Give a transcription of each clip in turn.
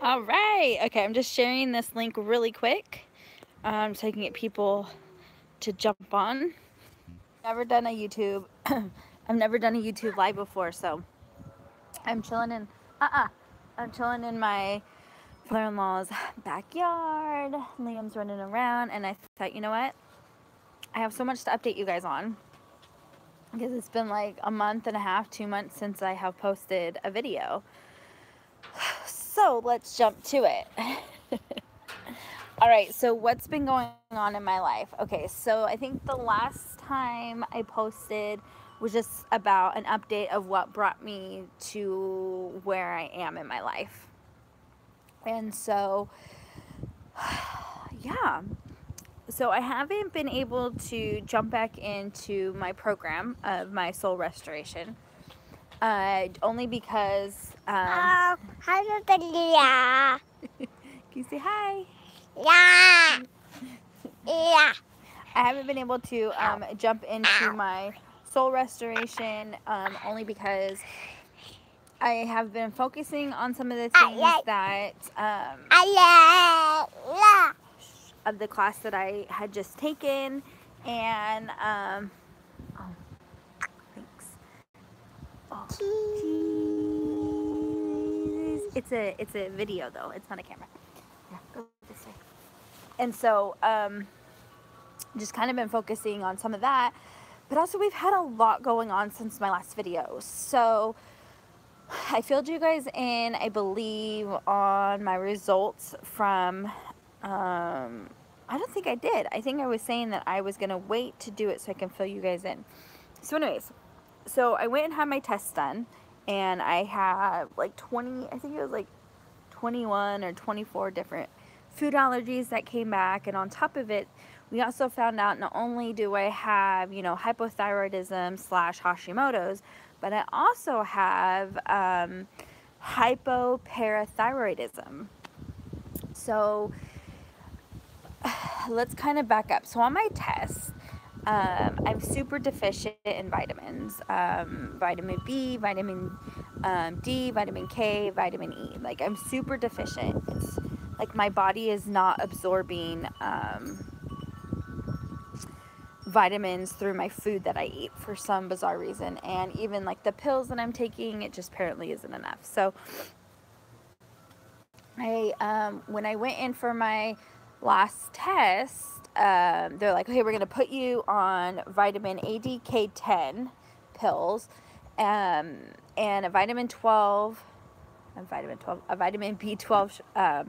All right. Okay, I'm just sharing this link really quick so I can get people to jump on. Never done a YouTube. I've never done a YouTube live before, so I'm chilling in. I'm chilling in my father-in-law's backyard. Liam's running around, and I thought, you know what? I have so much to update you guys on because it's been like a month and a half, 2 months since I have posted a video. So let's jump to it. All right, so what's been going on in my life? Okay, so I think the last time I posted was just about an update of what brought me to where I am in my life. And so, yeah. So I haven't been able to jump back into my program of my soul restoration. Only because... Hi, Natalia. Can you say hi? Yeah. Yeah. I haven't been able to jump into my soul restoration only because I have been focusing on some of the things that of the class that I had just taken, and oh, thanks. Oh, geez. It's a video though. It's not a camera. Yeah, go this way. And so just kind of been focusing on some of that, but also we've had a lot going on since my last video. So I filled you guys in, I believe, on my results from I don't think I did. I think I was saying that I was gonna wait to do it so I can fill you guys in. So anyways, so I went and had my tests done, and I had like 20, I think it was like 21 or 24 different food allergies that came back. And on top of it, we also found out not only do I have, you know, hypothyroidism / Hashimoto's, but I also have hypoparathyroidism. So let's kind of back up. So on my test, I'm super deficient in vitamins, vitamin B, vitamin D, vitamin K, vitamin E. Like, I'm super deficient. It's like my body is not absorbing vitamins through my food that I eat for some bizarre reason. And even like the pills that I'm taking, it just apparently isn't enough. So when I went in for my last test, they're like, okay, we're going to put you on vitamin ADK10 pills, and a vitamin B12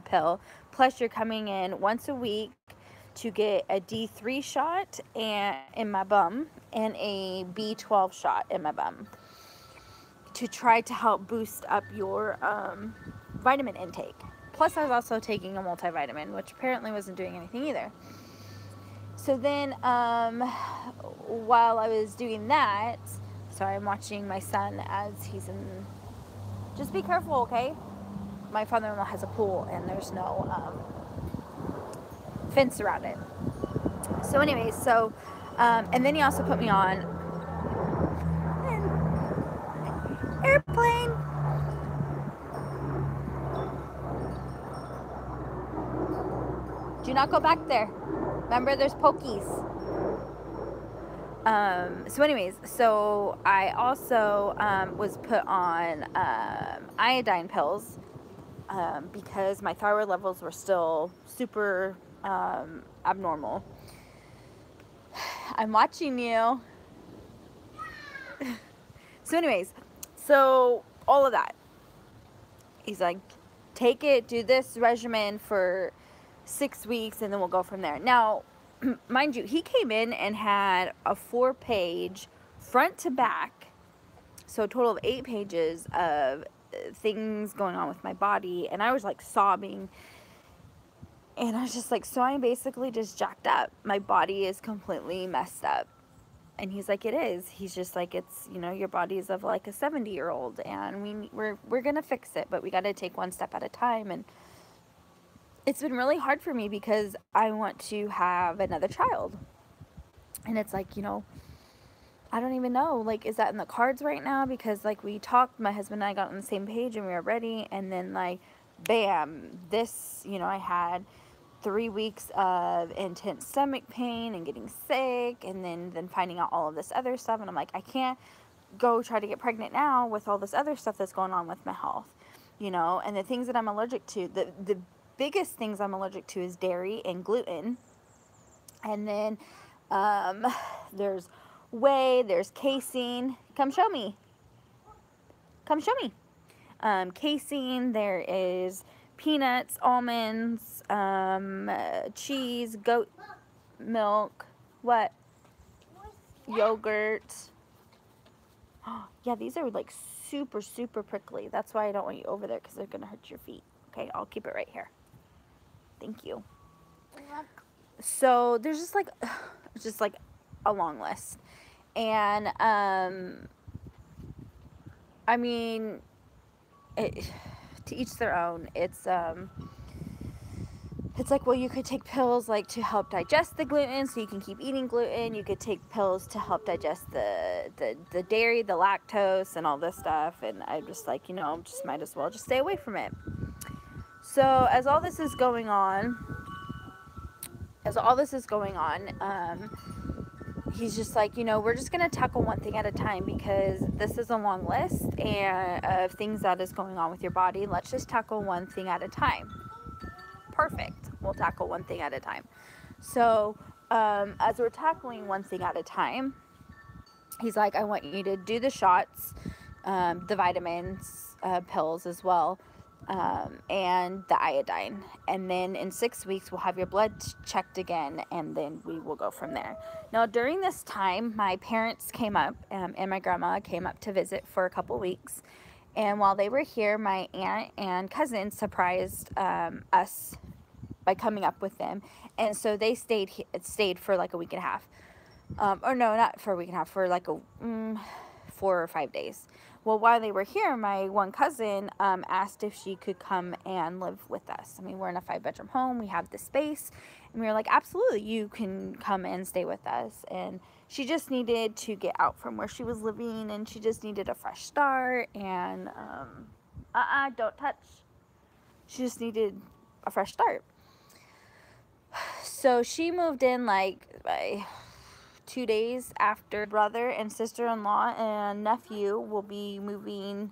pill, plus you're coming in once a week to get a D3 shot in my bum and a B12 shot in my bum to try to help boost up your vitamin intake. Plus I was also taking a multivitamin, which apparently wasn't doing anything either. So then while I was doing that, sorry, I'm watching my son as he's in, just be careful, okay? My father-in-law has a pool and there's no fence around it. So anyways, so and then he also put me on an airplane. Do not go back there. Remember, there's pokies. So anyways, so I also was put on iodine pills because my thyroid levels were still super abnormal. I'm watching you. So anyways, so all of that. He's like, take it, do this regimen for 6 weeks, and then we'll go from there. Now, mind you, he came in and had a 4-page front to back, so a total of 8 pages of things going on with my body, and I was like sobbing, and I was just like, so I'm basically just jacked up. My body is completely messed up. And he's like, it is. He's just like, it's, you know, your body is of like a 70-year-old, and we're gonna fix it, but we got to take one step at a time. And it's been really hard for me because I want to have another child, and it's like, you know, I don't even know, like, is that in the cards right now? Because like we talked, my husband and I got on the same page and we were ready, and then like bam, this, you know, I had 3 weeks of intense stomach pain and getting sick, and then finding out all of this other stuff, and I'm like, I can't go try to get pregnant now with all this other stuff that's going on with my health, you know. And the things that I'm allergic to, the biggest things I'm allergic to is dairy and gluten. And then there's whey, there's casein. Come show me. Come show me. Casein, there is peanuts, almonds, cheese, goat milk, what? Yogurt. Yeah, these are like super, super prickly. That's why I don't want you over there, because they're going to hurt your feet. Okay, I'll keep it right here. Thank you. So there's just like a long list. And I mean, to each their own. It's like, well, you could take pills like to help digest the gluten so you can keep eating gluten. You could take pills to help digest the dairy, the lactose, and all this stuff. And I'm just like, you know, just might as well just stay away from it. So as all this is going on, he's just like, you know, we're just going to tackle one thing at a time, because this is a long list and of things that is going on with your body. Let's just tackle one thing at a time. Perfect. We'll tackle one thing at a time. So as we're tackling one thing at a time, he's like, I want you to do the shots, the vitamins, pills as well, and the iodine. And then in 6 weeks, we'll have your blood checked again, and then we will go from there. Now, during this time, my parents came up, and my grandma came up to visit for a couple weeks. And while they were here, my aunt and cousin surprised us by coming up with them. And so they stayed for like a week and a half. Or no, not for a week and a half, for like 4 or 5 days. Well, while they were here, my one cousin asked if she could come and live with us. I mean, we're in a 5-bedroom home. We have the space. And we were like, absolutely, you can come and stay with us. And she just needed to get out from where she was living, and she just needed a fresh start. And, don't touch. She just needed a fresh start. So she moved in like by 2 days after. Brother and sister-in-law and nephew will be moving,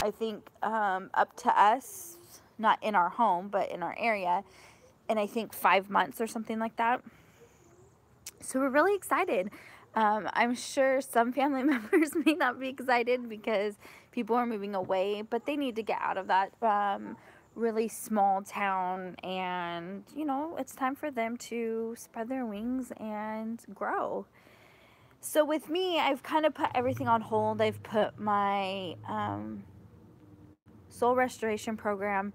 I think, up to us, not in our home, but in our area, in I think 5 months or something like that. So we're really excited. I'm sure some family members may not be excited because people are moving away, but they need to get out of that really small town, and you know, it's time for them to spread their wings and grow. So with me, I've kind of put everything on hold. I've put my soul restoration program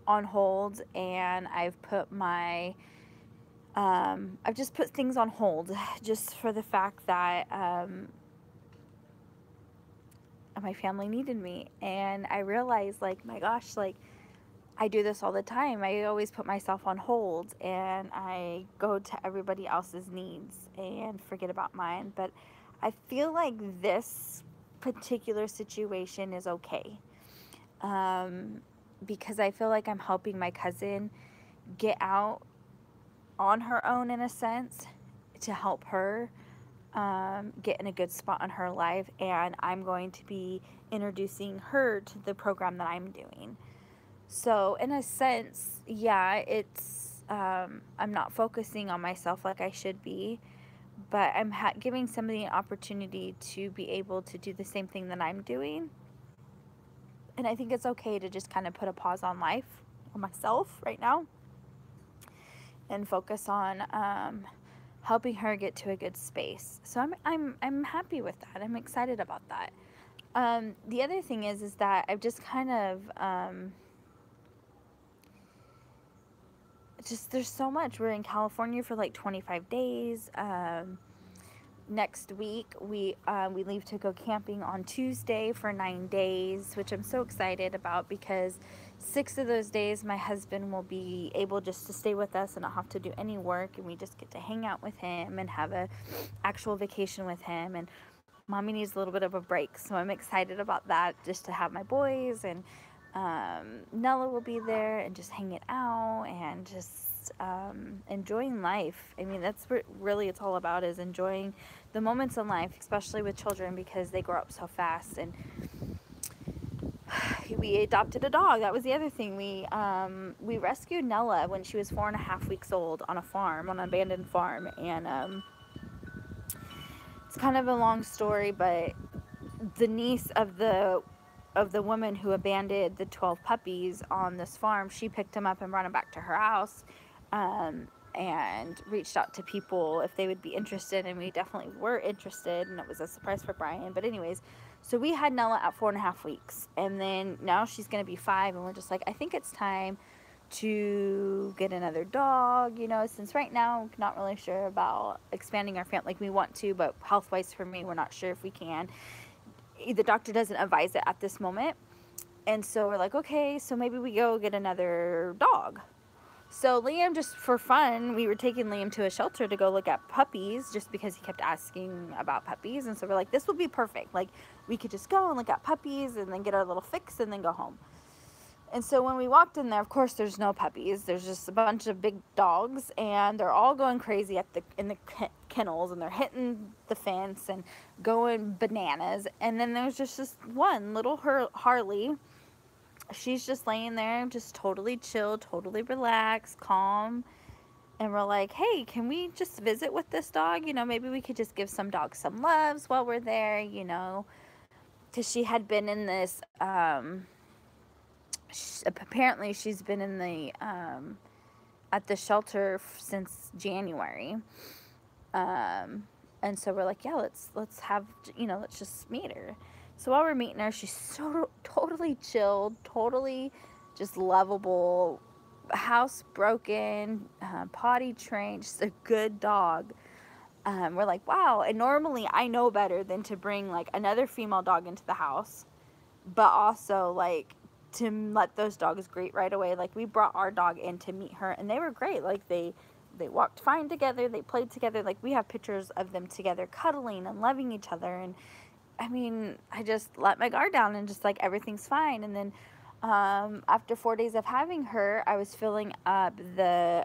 on hold, and I've put my I've just put things on hold just for the fact that my family needed me. And I realized, like, my gosh, like, I do this all the time. I always put myself on hold, and I go to everybody else's needs and forget about mine. But I feel like this particular situation is okay, because I feel like I'm helping my cousin get out on her own, in a sense, to help her get in a good spot in her life. And I'm going to be introducing her to the program that I'm doing. So in a sense, yeah, it's I'm not focusing on myself like I should be, but I'm giving somebody an opportunity to be able to do the same thing that I'm doing. And I think it's okay to just kind of put a pause on life, on myself right now, and focus on helping her get to a good space. So I'm happy with that. I'm excited about that. The other thing is that I've just kind of there's so much. We're in California for like 25 days. Next week we leave to go camping on Tuesday for 9 days, which I'm so excited about, because 6 of those days my husband will be able just to stay with us and not have to do any work, and we just get to hang out with him and have a actual vacation with him. And mommy needs a little bit of a break, so I'm excited about that, just to have my boys and Nella will be there and just hanging out and just enjoying life. I mean, that's what really it's all about, is enjoying the moments in life, especially with children, because they grow up so fast. And we adopted a dog. That was the other thing. We rescued Nella when she was 4.5 weeks old on a farm, on an abandoned farm. And it's kind of a long story, but the niece of the woman who abandoned the 12 puppies on this farm, she picked them up and brought them back to her house, and reached out to people if they would be interested, and we definitely were interested, and it was a surprise for Brian. But anyways, so we had Nella at 4.5 weeks, and then now she's gonna be 5, and we're just like, I think it's time to get another dog, you know, since right now I'm not really sure about expanding our family. Like, we want to, but health-wise for me, we're not sure if we can. The doctor doesn't advise it at this moment. And so we're like, okay, so maybe we go get another dog. So Liam, just for fun, we were taking Liam to a shelter to go look at puppies, just because he kept asking about puppies. And so we're like, this will be perfect. Like, we could just go and look at puppies and then get our little fix and then go home. And so when we walked in there, of course, there's no puppies. There's just a bunch of big dogs, and they're all going crazy in the kennels, and they're hitting the fence and going bananas. And then there's just this one little Harley. She's just laying there, just totally chill, totally relaxed, calm. And we're like, hey, can we just visit with this dog? You know, maybe we could just give some dogs some loves while we're there, you know. Because she had been in this... apparently she's been in the at the shelter since January, and so we're like, yeah, let's have, you know, let's just meet her. So while we're meeting her, she's so totally chilled, totally just lovable, housebroken, potty trained, just a good dog. We're like, wow. And normally I know better than to bring like another female dog into the house, but also like to let those dogs greet right away. Like, we brought our dog in to meet her, and they were great. Like, they walked fine together, they played together. Like, we have pictures of them together cuddling and loving each other. And I mean, I just let my guard down and just like, everything's fine. And then after 4 days of having her, I was filling up the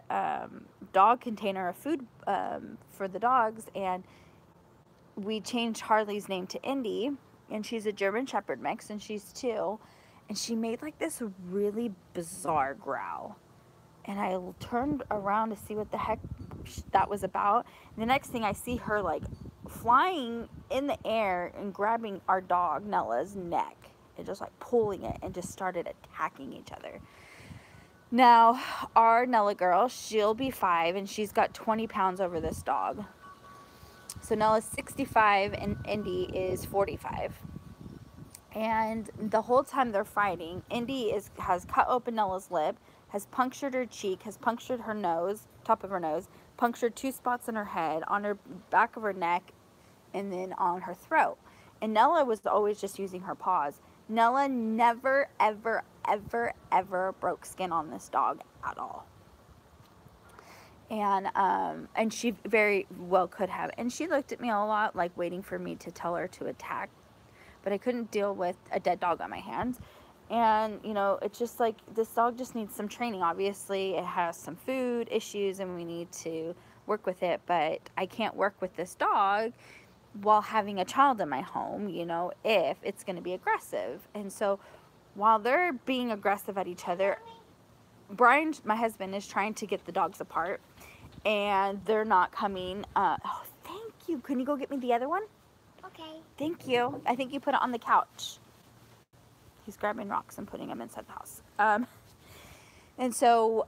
dog container of food for the dogs, and we changed Harley's name to Indy, and she's a German Shepherd mix, and she's 2. And she made like this really bizarre growl. And I turned around to see what the heck that was about. And the next thing I see her like flying in the air and grabbing our dog, Nella's neck, and just like pulling it, and just started attacking each other. Now, our Nella girl, she'll be 5, and she's got 20 pounds over this dog. So Nella's 65 and Indy is 45. And the whole time they're fighting, Indy has cut open Nella's lip, has punctured her cheek, has punctured her nose, top of her nose, punctured 2 spots in her head, on her back of her neck, and then on her throat. And Nella was always just using her paws. Nella never, ever, ever, ever broke skin on this dog at all. And she very well could have. And she looked at me a lot, like waiting for me to tell her to attack. But I couldn't deal with a dead dog on my hands. And, you know, it's just like, this dog just needs some training. Obviously, it has some food issues, and we need to work with it. But I can't work with this dog while having a child in my home, you know, if it's going to be aggressive. And so while they're being aggressive at each other, Brian, my husband, is trying to get the dogs apart. And they're not coming. Oh, thank you. Can you go get me the other one? Okay. Thank you. I think you put it on the couch. He's grabbing rocks and putting them inside the house. And so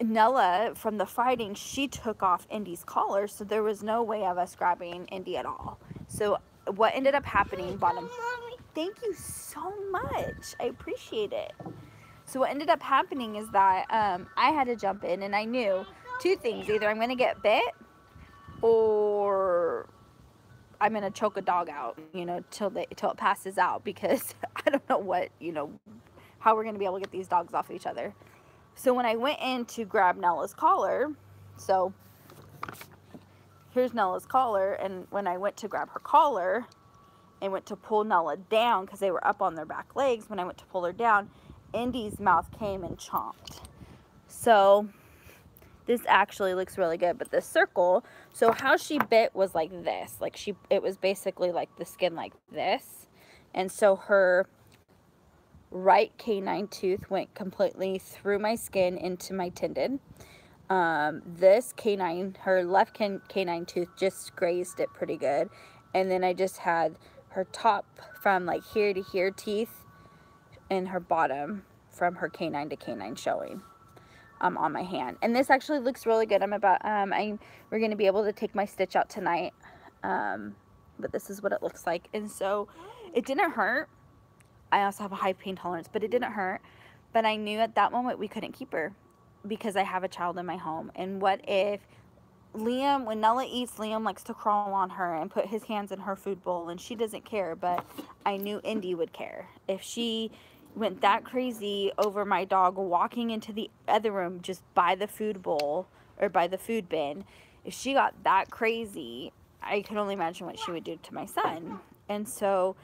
Nella, from the fighting, she took off Indy's collar, so there was no way of us grabbing Indy at all. So what ended up happening, thank you so much. I appreciate it. So what ended up happening is that I had to jump in, and I knew 2 things. Either I'm going to get bit, or I'm going to choke a dog out, you know, till it passes out, because I don't know what, you know, how we're going to be able to get these dogs off each other. So when I went in to grab Nella's collar, so here's Nella's collar, and when I went to grab her collar, and went to pull Nella down because they were up on their back legs. When I went to pull her down, Indy's mouth came and chomped. So this actually looks really good, but the circle, so how she bit was like this. Like it was basically like the skin like this. And so her right canine tooth went completely through my skin into my tendon. This canine, her left canine tooth just grazed it pretty good. And then I just had her top from like here to here teeth and her bottom from her canine to canine showing on my hand. And this actually looks really good. We're going to be able to take my stitch out tonight. But this is what it looks like. And so it didn't hurt. I also have a high pain tolerance, but it didn't hurt. But I knew at that moment we couldn't keep her because I have a child in my home. And what if Liam, when Nella eats, Liam likes to crawl on her and put his hands in her food bowl, and she doesn't care, but I knew Indy would care. If she went that crazy over my dog walking into the other room just by the food bowl or by the food bin, if she got that crazy, I could only imagine what she would do to my son. And so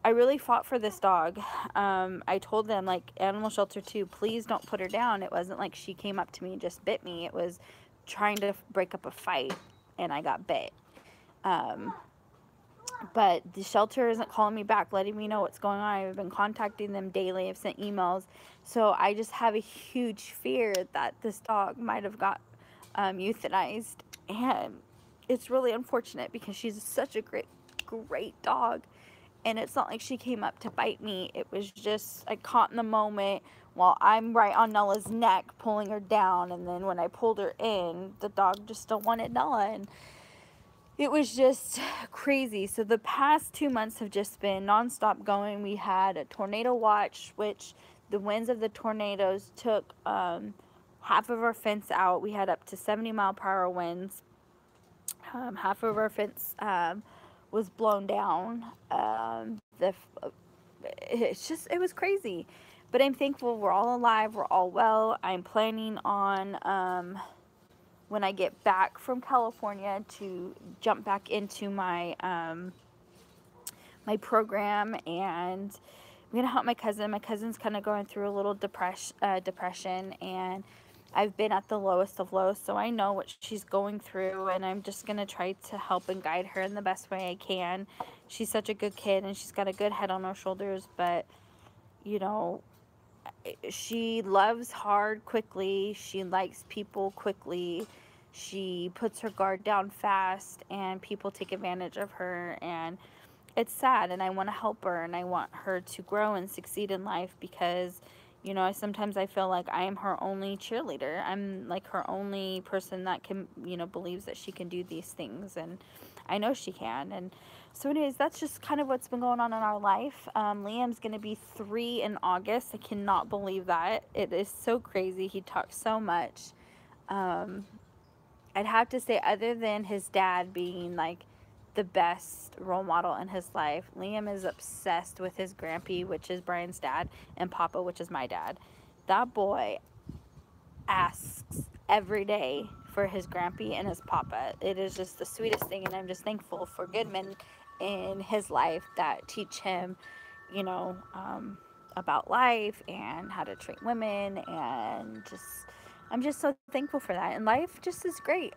I really fought for this dog. I told them, like, animal shelter too, please don't put her down. It wasn't like she came up to me and just bit me. It was trying to break up a fight, and I got bit. But the shelter isn't calling me back, letting me know what's going on. I've been contacting them daily. I've sent emails. So I just have a huge fear that this dog might have got euthanized. And it's really unfortunate because she's such a great dog. And it's not like she came up to bite me. It was just, I caught in the moment while I'm right on Nella's neck pulling her down. And then when I pulled her in, the dog just still wanted Nella. And it was just crazy. So the past 2 months have just been nonstop going. We had a tornado watch, which the winds of the tornadoes took half of our fence out. We had up to 70-mile-per-hour winds. Half of our fence was blown down. It was crazy. But I'm thankful we're all alive. We're all well. I'm planning on when I get back from California to jump back into my my program, and I'm gonna help my cousin. My cousin's kind of going through a little depression, and I've been at the lowest of lows, so I know what she's going through, and I'm just gonna try to help and guide her in the best way I can. She's such a good kid, and she's got a good head on her shoulders, but you know, she loves hard quickly. She likes people quickly. She puts her guard down fast, and people take advantage of her, and it's sad. And I want to help her, and I want her to grow and succeed in life because, you know, sometimes I feel like I am her only cheerleader. I'm like her only person that can, you know, believes that she can do these things, and I know she can. And so anyways, that's just kind of what's been going on in our life. Liam's going to be 3 in August. I cannot believe that. It is so crazy. He talks so much. I'd have to say, other than his dad being like the best role model in his life, Liam is obsessed with his Grampy, which is Brian's dad, and Papa, which is my dad. That boy asks every day for his Grampy and his Papa. It is just the sweetest thing, and I'm just thankful for good men in his life that teach him, you know, about life and how to treat women, and just, I'm just so thankful for that. And life just is great.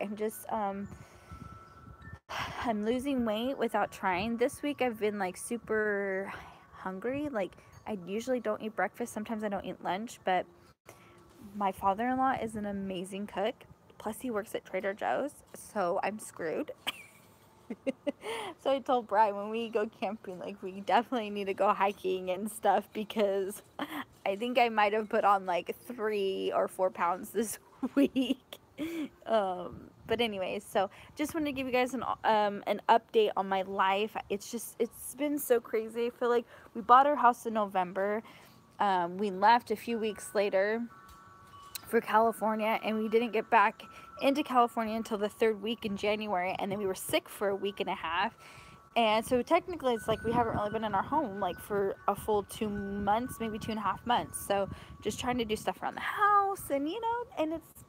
I'm losing weight without trying. This week I've been like super hungry. Like, I usually don't eat breakfast. Sometimes I don't eat lunch, but my father-in-law is an amazing cook. Plus he works at Trader Joe's, so I'm screwed. So I told Brian, when we go camping, like, we definitely need to go hiking and stuff, because I think I might have put on like 3 or 4 pounds this week. But anyways, so just wanted to give you guys an update on my life. It's been so crazy. I feel like we bought our house in November. We left a few weeks later for California, and we didn't get back into California until the 3rd week in January, and then we were sick for a week and a half. And so technically it's like we haven't really been in our home like for a full 2 months, maybe 2.5 months. So just trying to do stuff around the house, and you know, and it's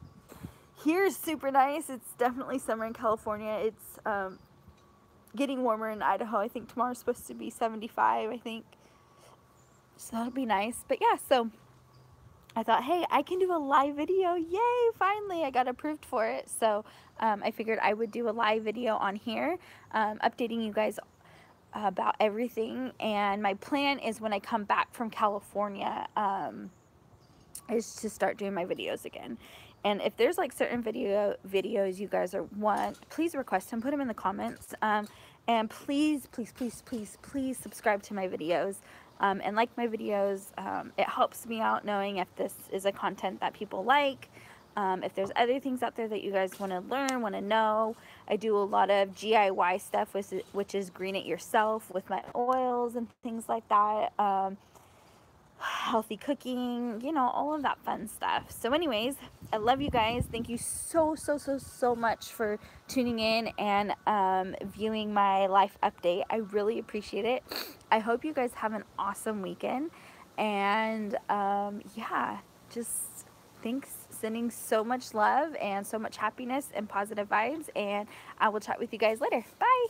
here is super nice. It's definitely summer in California. It's getting warmer in Idaho. I think tomorrow's supposed to be 75, I think. So that'll be nice. But yeah, so I thought, hey, I can do a live video. Yay, finally, I got approved for it. So I figured I would do a live video on here, updating you guys about everything. And my plan is when I come back from California, is to start doing my videos again. And if there's like certain videos you guys want, please request them, put them in the comments. And please subscribe to my videos. And like my videos. It helps me out knowing if this is a content that people like. If there's other things out there that you guys want to learn, want to know. I do a lot of DIY stuff, which is green it yourself with my oils and things like that. Healthy cooking, you know, all of that fun stuff. So anyways, I love you guys. Thank you so much for tuning in and viewing my life update. I really appreciate it. I hope you guys have an awesome weekend. And yeah, just thanks, sending so much love and so much happiness and positive vibes. And I will chat with you guys later. Bye.